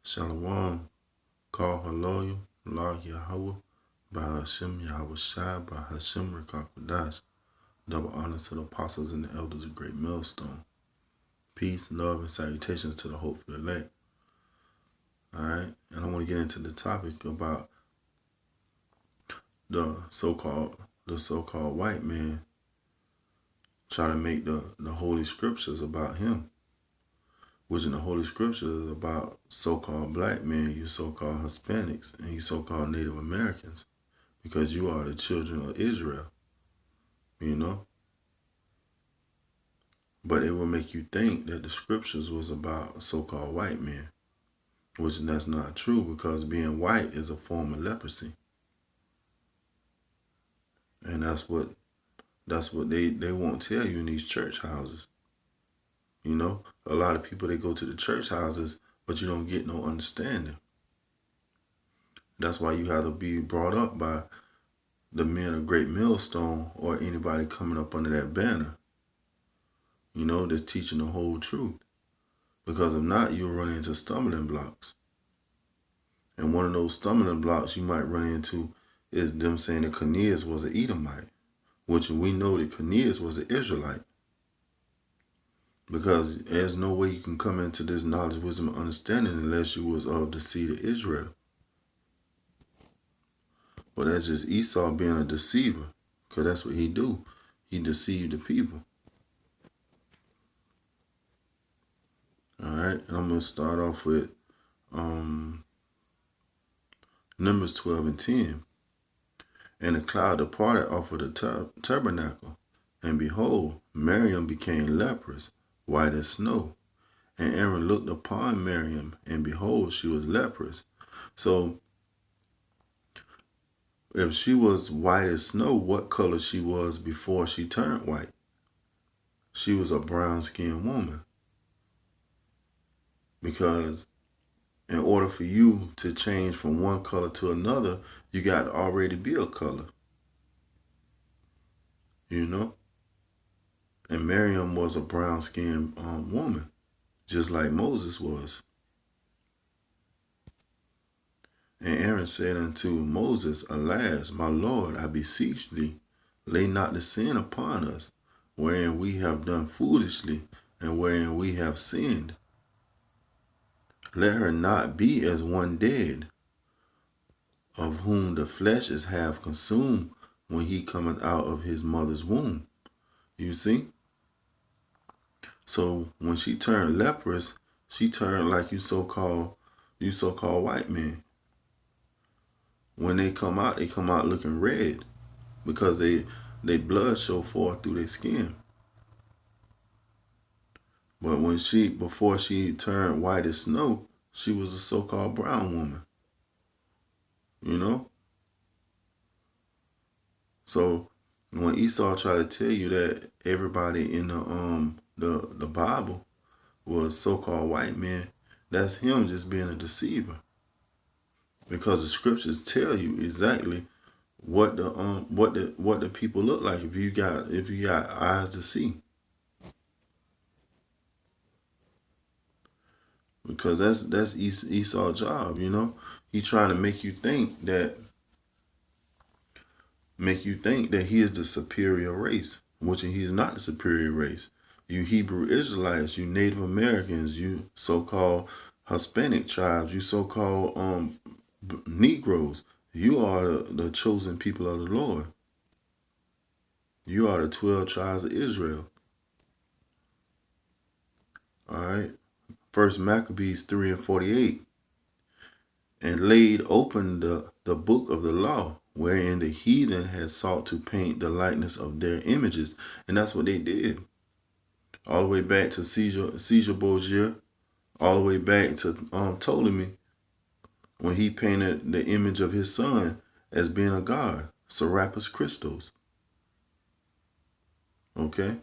Shalom, call Haloyu, Allah Yahweh, by Hashem Yahweh Shai, by Hashem Rekakwadash. Double honor to the apostles and the elders of Great Millstone. Peace, love, and salutations to the hopeful elect. Alright, and I want to get into the topic about the so-called white man trying to make the Holy Scriptures about him. Which in the Holy Scriptures is about so-called black men, you so-called Hispanics, and you so-called Native Americans, because you are the children of Israel, you know? But it will make you think that the Scriptures was about so-called white men, which that's not true, because being white is a form of leprosy. And that's what they won't tell you in these church houses. You know, a lot of people, they go to the church houses, but you don't get no understanding. That's why you have to be brought up by the men of Great Millstone or anybody coming up under that banner, you know, that's teaching the whole truth. Because if not, you'll run into stumbling blocks. And one of those stumbling blocks you might run into is them saying that Cornelius was an Edomite, which we know that Cornelius was an Israelite. Because there's no way you can come into this knowledge, wisdom, and understanding unless you was of the seed of Israel. But that's just Esau being a deceiver, because that's what he do. He deceived the people. All right, and I'm going to start off with Numbers 12 and 10. And the cloud departed off of the tabernacle, and behold, Miriam became leprous, white as snow. And Aaron looked upon Miriam, and behold, she was leprous. So, if she was white as snow, what color she was before she turned white? She was a brown-skinned woman. Because in order for you to change from one color to another, you got to already be a color. You know? And Miriam was a brown-skinned woman, just like Moses was. And Aaron said unto Moses, Alas, my Lord, I beseech thee, lay not the sin upon us, wherein we have done foolishly, and wherein we have sinned. Let her not be as one dead, of whom the flesh is half consumed when he cometh out of his mother's womb. You see? So when she turned leprous, she turned like you so-called white men. When they come out looking red, because they blood show forth through their skin. But before she turned white as snow, she was a so-called brown woman. You know? So when Esau tried to tell you that everybody in the Bible was so-called white men, that's him just being a deceiver. Because the scriptures tell you exactly what the people look like if you got eyes to see. Because that's Esau's job, you know. He's trying to make you think that he is the superior race, which he is not the superior race. You Hebrew Israelites, you Native Americans, you so-called Hispanic tribes, you so-called Negroes, you are the chosen people of the Lord. You are the 12 tribes of Israel. All right. First Maccabees 3 and 48. And laid open the book of the law, wherein the heathen had sought to paint the likeness of their images. And that's what they did. All the way back to Caesar Borgia, all the way back to Ptolemy, when he painted the image of his son as being a god, Serapis Christos. Okay?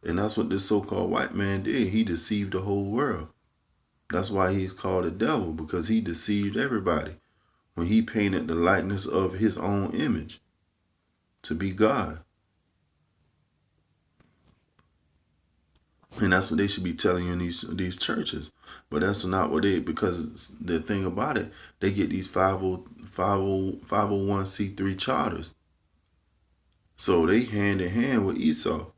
And that's what this so-called white man did. He deceived the whole world. That's why he's called the devil, because he deceived everybody when he painted the likeness of his own image to be God. And that's what they should be telling you in these churches. But that's not what because the thing about it, they get these 501c3 charters. So they hand in hand with Esau.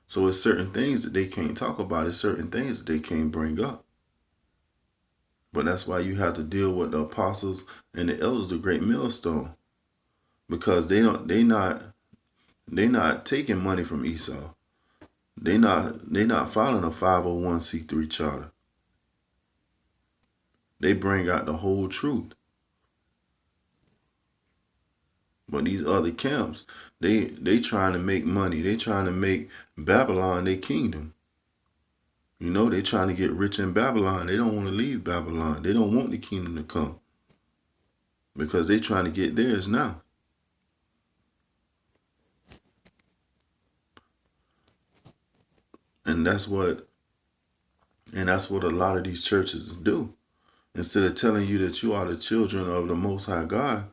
So it's certain things that they can't talk about. It's certain things that they can't bring up. But that's why you have to deal with the apostles and the elders, the great millstone. Because they not taking money from Esau. They not filing a 501c3 charter. They bring out the whole truth. But these other camps, they trying to make money. They trying to make Babylon their kingdom. You know, they trying to get rich in Babylon. They don't want to leave Babylon. They don't want the kingdom to come. Because they trying to get theirs now. And that's what a lot of these churches do. Instead of telling you that you are the children of the Most High God,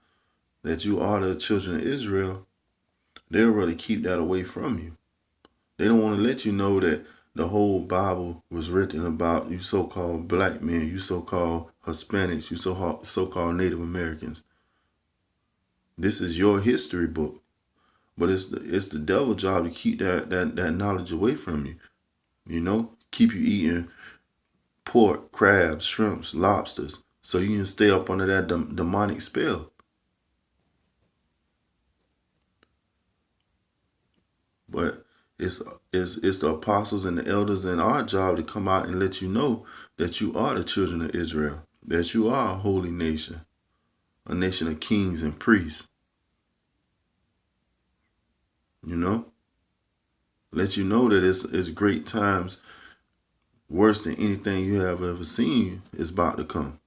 that you are the children of Israel, they'll really keep that away from you. They don't want to let you know that the whole Bible was written about you so-called black men, you so-called Hispanics, you so-called Native Americans. This is your history book. But it's the devil's job to keep that knowledge away from you. You know? Keep you eating pork, crabs, shrimps, lobsters, so you can stay up under that demonic spell. But it's the apostles and the elders and our job to come out and let you know that you are the children of Israel, that you are a holy nation, a nation of kings and priests. You know? Let you know that it's great times, worse than anything you have ever seen, is about to come.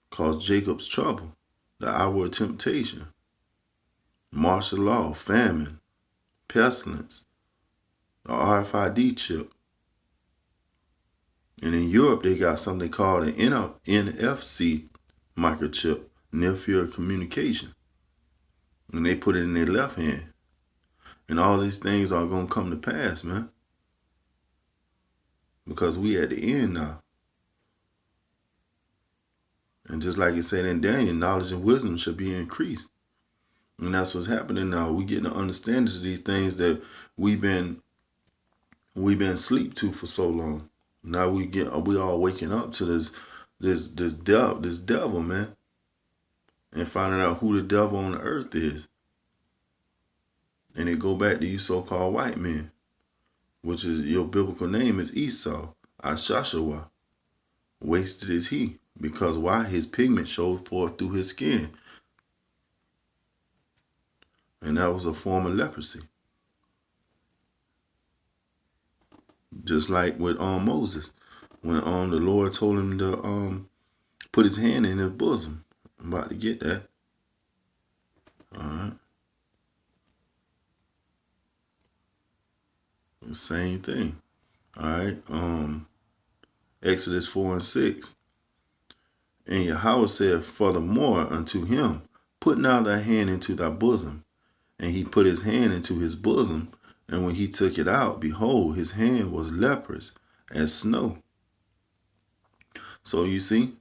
Cause Jacob's trouble, the hour of temptation, martial law, famine, pestilence, the RFID chip. And in Europe, they got something called an NFC microchip, near field communication. And they put it in their left hand. And all these things are going to come to pass, man. Because we at the end now. And just like it said in Daniel, knowledge and wisdom should be increased. And that's what's happening now. We getting to understand these things that we've been asleep to for so long. Now we all waking up to this devil, man. And finding out who the devil on the earth is. And it go back to you so-called white men, which is your biblical name is Esau, Ashashawa. Wasted is he, because why? His pigment showed forth through his skin. And that was a form of leprosy. Just like with Moses, when the Lord told him to put his hand in his bosom. I'm about to get that. All right. The same thing. All right. Exodus 4:6. And Yahweh said, furthermore unto him, put now thy hand into thy bosom. And he put his hand into his bosom, and when he took it out, behold, his hand was leprous as snow. So you see,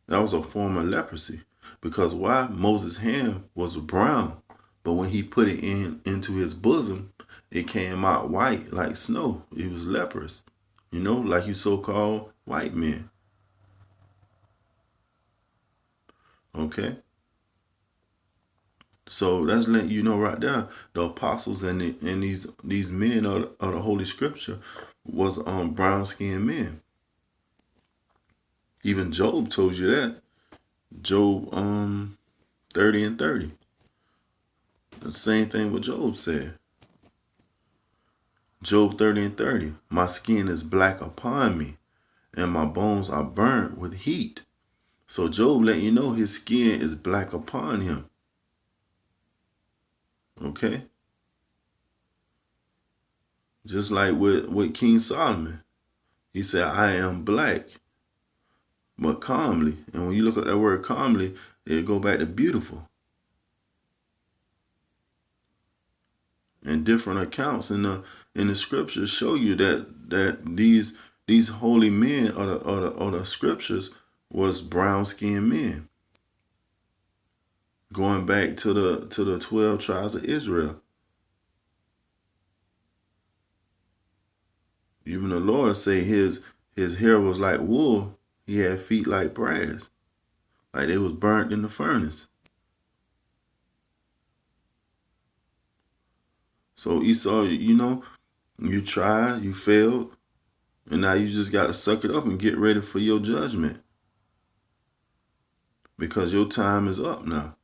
that was a form of leprosy. Because why? Moses' hand was brown, but when he put it into his bosom, it came out white like snow. It was leprous. You know, like you so-called white men. Okay? So that's letting you know right there, the apostles and these men of the Holy Scripture was brown-skinned men. Even Job told you that. Job 30 and 30. The same thing what Job said. Job 30 and 30. My skin is black upon me, and my bones are burnt with heat. So Job letting you know his skin is black upon him. Okay? Just like with King Solomon. He said, I am black, but calmly. And when you look at that word calmly, it go back to beautiful. And different accounts in the scriptures show you that these These holy men or the scriptures was brown skinned men. Going back to the 12 tribes of Israel. Even the Lord say his hair was like wool. He had feet like brass. Like they was burnt in the furnace. So Esau, you tried, you failed, and now you just got to suck it up and get ready for your judgment. Because your time is up now.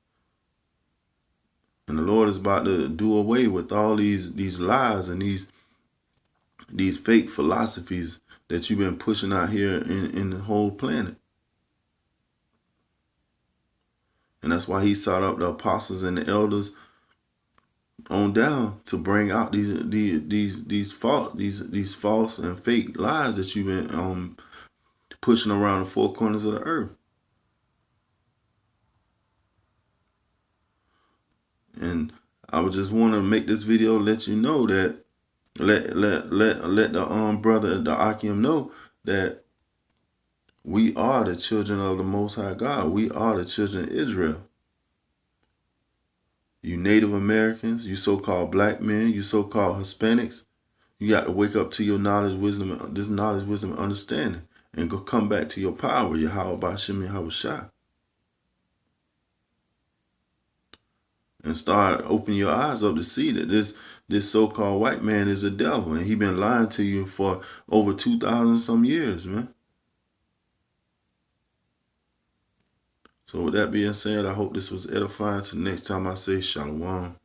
And the Lord is about to do away with all these lies and these fake philosophies that you've been pushing out here in the whole planet. And that's why he sought up the apostles and the elders on down to bring out these false and fake lies that you've been pushing around the four corners of the earth. And I would just want to make this video let you know that let the brother the Akim know that we are the children of the Most High God. We are the children of Israel. You Native Americans, you so-called black men, you so-called Hispanics, you got to wake up to your knowledge, wisdom, and understanding, and go come back to your power, Yahweh Bashim Yahweh Shah. And start opening your eyes up to see that this so-called white man is the devil, and he been lying to you for over 2,000 some years, man. So with that being said, I hope this was edifying. Till next time I say shalom.